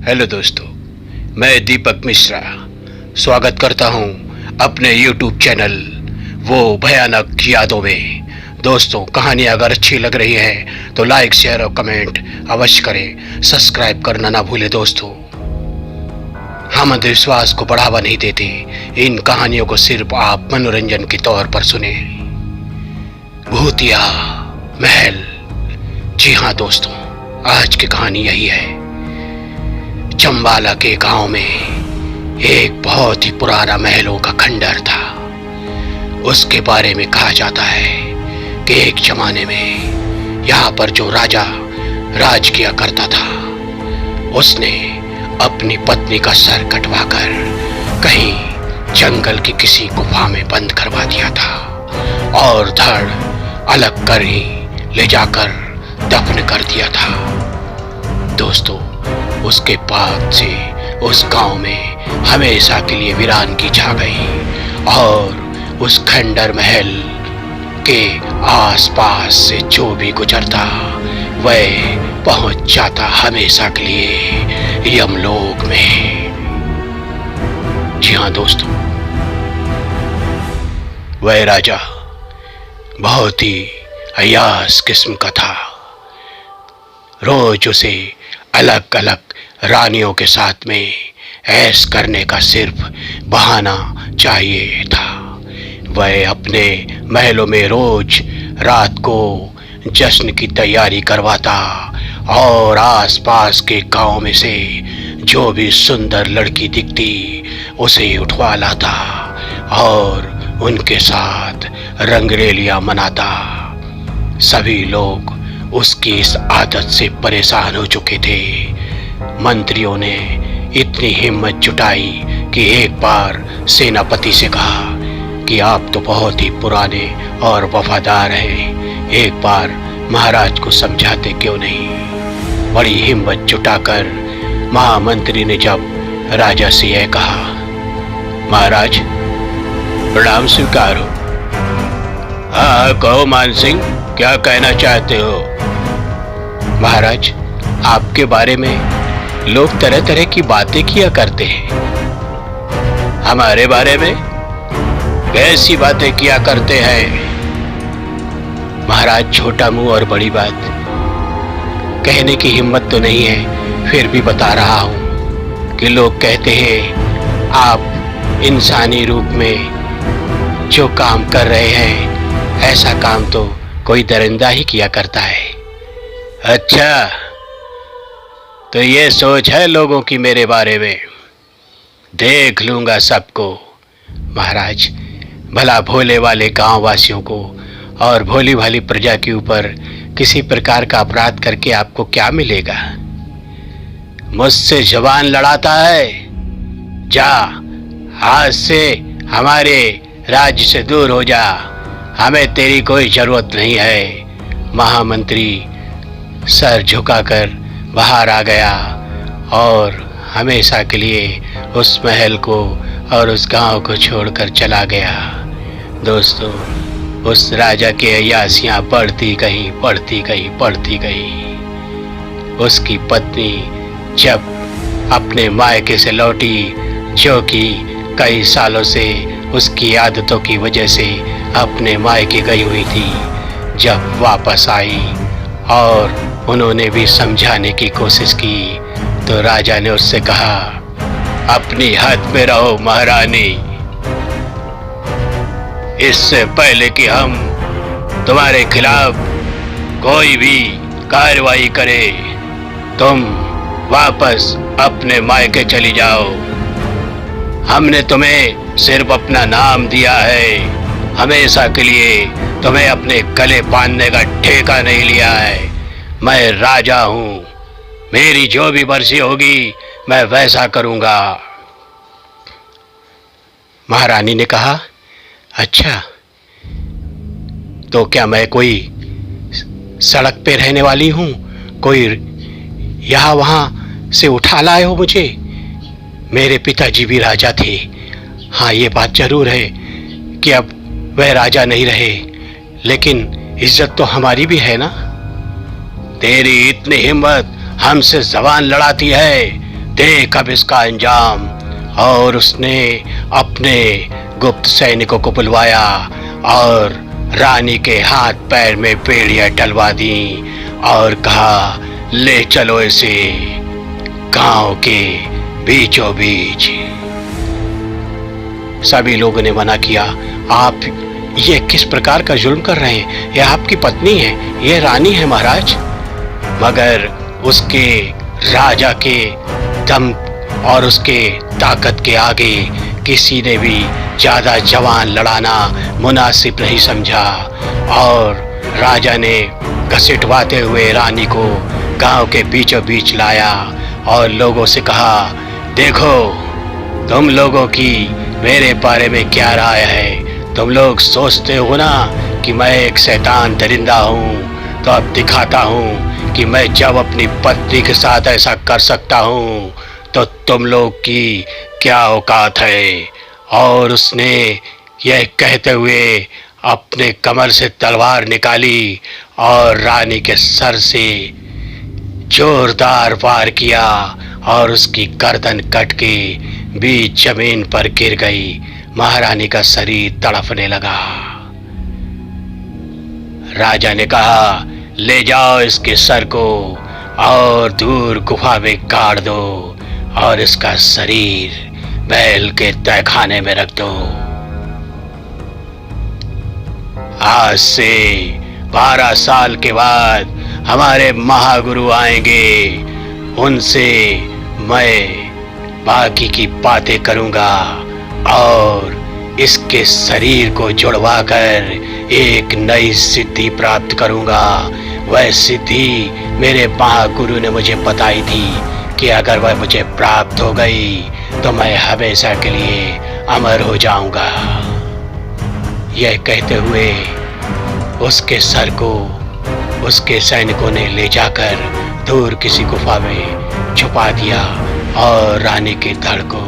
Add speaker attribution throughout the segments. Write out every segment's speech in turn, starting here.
Speaker 1: Hello दोस्तों, मैं दीपक मिश्रा स्वागत करता हूं अपने YouTube चैनल वो भयानक यादों में। दोस्तों, कहानी अगर अच्छी लग रही है तो लाइक, शेयर और कमेंट अवश्य करें। सब्सक्राइब करना ना भूलें दोस्तों। हम अंधविश्वास को बढ़ावा नहीं देते, इन कहानियों को सिर्फ आप मनोरंजन के तौर पर सुने। भूतिया महल। जी हाँ दोस्तों, आज की कहानी यही है। चंबाला के गांव में एक बहुत ही पुराना महलों का खंडर था। उसके बारे में कहा जाता है कि एक जमाने में यहाँ पर जो राजा राज किया करता था, उसने अपनी पत्नी का सर कटवाकर कहीं जंगल की किसी गुफा में बंद करवा दिया था और धड़ अलग कर ही ले जाकर दफन कर दिया था। दोस्तों, उसके बाद से उस गांव में हमेशा के लिए वीरानगी छा गई और उस खंडर महल के आसपास से जो भी गुजरता वह पहुंच जाता हमेशा के लिए यमलोक में। जी हाँ दोस्तों, वह राजा बहुत ही अय्याश किस्म का था। रोज उसे अलग अलग रानियों के साथ में ऐश करने का सिर्फ बहाना चाहिए था। वह अपने महलों में रोज रात को जश्न की तैयारी करवाता और आसपास के गांव में से जो भी सुंदर लड़की दिखती उसे उठवा लाता और उनके साथ रंगरेलियां मनाता। सभी लोग उसकी इस आदत से परेशान हो चुके थे। मंत्रियों ने इतनी हिम्मत जुटाई कि एक बार सेनापति से कहा कि आप तो बहुत ही पुराने और वफादार हैं, एक बार महाराज को समझाते क्यों नहीं। बड़ी हिम्मत जुटाकर महामंत्री ने जब राजा से यह कहा, महाराज प्रणाम स्वीकार हो। हाँ कहो मान सिंह, क्या कहना चाहते हो। महाराज, आपके बारे में लोग तरह तरह की बातें किया करते हैं। हमारे बारे में कैसी बातें किया करते हैं। महाराज, छोटा मुंह और बड़ी बात, कहने की हिम्मत तो नहीं है, फिर भी बता रहा हूं कि लोग कहते हैं आप इंसानी रूप में जो काम कर रहे हैं, ऐसा काम तो कोई दरिंदा ही किया करता है। अच्छा, तो ये सोच है लोगों की मेरे बारे में। देख लूंगा सबको। महाराज, भला भोले वाले गांव वासियों को और भोली भाली प्रजा के ऊपर किसी प्रकार का अपराध करके आपको क्या मिलेगा। मुझसे जबान लड़ाता है, जा आज से हमारे राज्य से दूर हो जा, हमें तेरी कोई जरूरत नहीं है। महामंत्री सर झुकाकर बाहर आ गया और हमेशा के लिए उस महल को और उस गांव को छोड़कर चला गया। दोस्तों, उस राजा के अय्यासियां बढ़ती गई। उसकी पत्नी जब अपने मायके से लौटी, जो कि कई सालों से उसकी आदतों की वजह से अपने मायके गई हुई थी, जब वापस आई और उन्होंने भी समझाने की कोशिश की तो राजा ने उससे कहा, अपनी हद में रहो महारानी। इससे पहले कि हम तुम्हारे खिलाफ कोई भी कार्रवाई करे, तुम वापस अपने मायके चली जाओ। हमने तुम्हें सिर्फ अपना नाम दिया है, हमेशा के लिए तुम्हें अपने गले बांधने का ठेका नहीं लिया है। मैं राजा हूं, मेरी जो भी मर्जी होगी मैं वैसा करूंगा। महारानी ने कहा, अच्छा, तो क्या मैं कोई सड़क पे रहने वाली हूं, कोई यहाँ वहां से उठा लाए हो मुझे। मेरे पिताजी भी राजा थे। हाँ, ये बात जरूर है कि अब वह राजा नहीं रहे, लेकिन इज्जत तो हमारी भी है ना। तेरी इतनी हिम्मत हमसे जबान लड़ाती है देख अब इसका अंजाम। और उसने अपने गुप्त सैनिकों को बुलवाया और रानी के हाथ पैर में बेड़ियां डलवा दी और कहा, ले चलो इसे गांव के बीचों बीच। सभी लोगों ने मना किया, आप ये किस प्रकार का जुल्म कर रहे हैं? यह आपकी पत्नी है, यह रानी है महाराज। मगर उसके राजा के दम और उसके ताकत के आगे किसी ने भी ज्यादा जवान लड़ाना मुनासिब नहीं समझा और राजा ने घसीटवाते हुए रानी को गांव के बीचों बीच लाया और लोगों से कहा, देखो तुम लोगों की मेरे बारे में क्या राय है? तुम लोग सोचते हो ना कि मैं एक शैतान दरिंदा हूँ, तो अब दिखाता हूँ कि मैं जब अपनी पत्नी के साथ ऐसा कर सकता हूँ तो तुम लोग की क्या औकात है। और उसने यह कहते हुए अपने कमर से तलवार निकाली और रानी के सर से जोरदार वार किया और उसकी गर्दन कट के बीच जमीन पर गिर गई। महारानी का शरीर तड़पने लगा। राजा ने कहा, ले जाओ इसके सर को और दूर गुफा में गाड़ दो और इसका शरीर महल के तहखाने में रख दो। आज से 12 साल के बाद हमारे महागुरु आएंगे, उनसे मैं बाकी की बातें करूंगा और इसके शरीर को जुड़वाकर एक नई सिद्धि प्राप्त करूंगा। वह सिद्धि मेरे महागुरु ने मुझे बताई थी कि अगर वह मुझे प्राप्त हो गई तो मैं हमेशा के लिए अमर हो जाऊंगा। यह कहते हुए उसके सर को उसके सैनिकों ने ले जाकर दूर किसी गुफा में छुपा दिया और रानी के धड़ को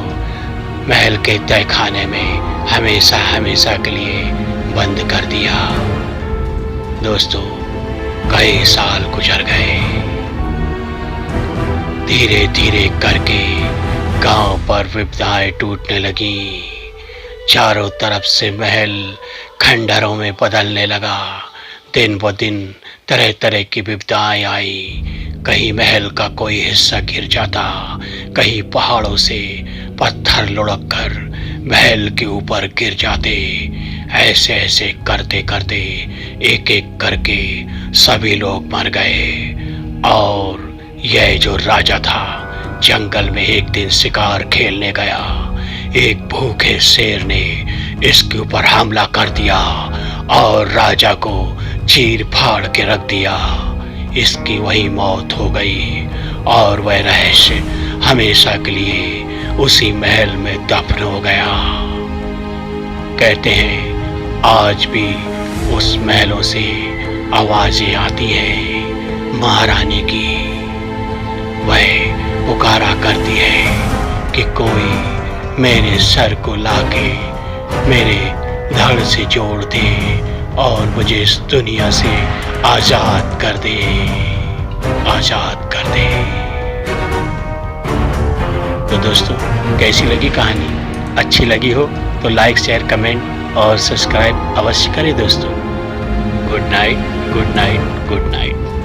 Speaker 1: महल के तहखाने में हमेशा हमेशा के लिए बंद कर दिया। दोस्तों, कई साल गुजर गए। धीरे धीरे करके गांव पर विपदाएं टूटने लगी। चारों तरफ से महल खंडहरों में बदलने लगा। दिन ब दिन तरह तरह की विपदाएं आई। कहीं महल का कोई हिस्सा गिर जाता, कहीं पहाड़ों से पत्थर लुढ़क कर महल के ऊपर गिर जाते। ऐसे ऐसे करते करते एक एक करके सभी लोग मर गए। और यह जो राजा था, जंगल में एक दिन शिकार खेलने गया। एक भूखे शेर ने इसके ऊपर हमला कर दिया और राजा को चीर फाड़ के रख दिया। इसकी वही मौत हो गई और वह रहस्य हमेशा के लिए उसी महल में दफन हो गया। कहते हैं आज भी उस महलों से आवाजें आती हैं महारानी की। वह पुकारा करती है कि कोई मेरे सर को लाके मेरे धड़ से जोड़ दे और मुझे इस दुनिया से आजाद कर दे, आजाद कर दे। तो दोस्तों, कैसी लगी कहानी? अच्छी लगी हो तो लाइक, शेयर, कमेंट और सब्सक्राइब अवश्य करें दोस्तों। Good night, good night, good night.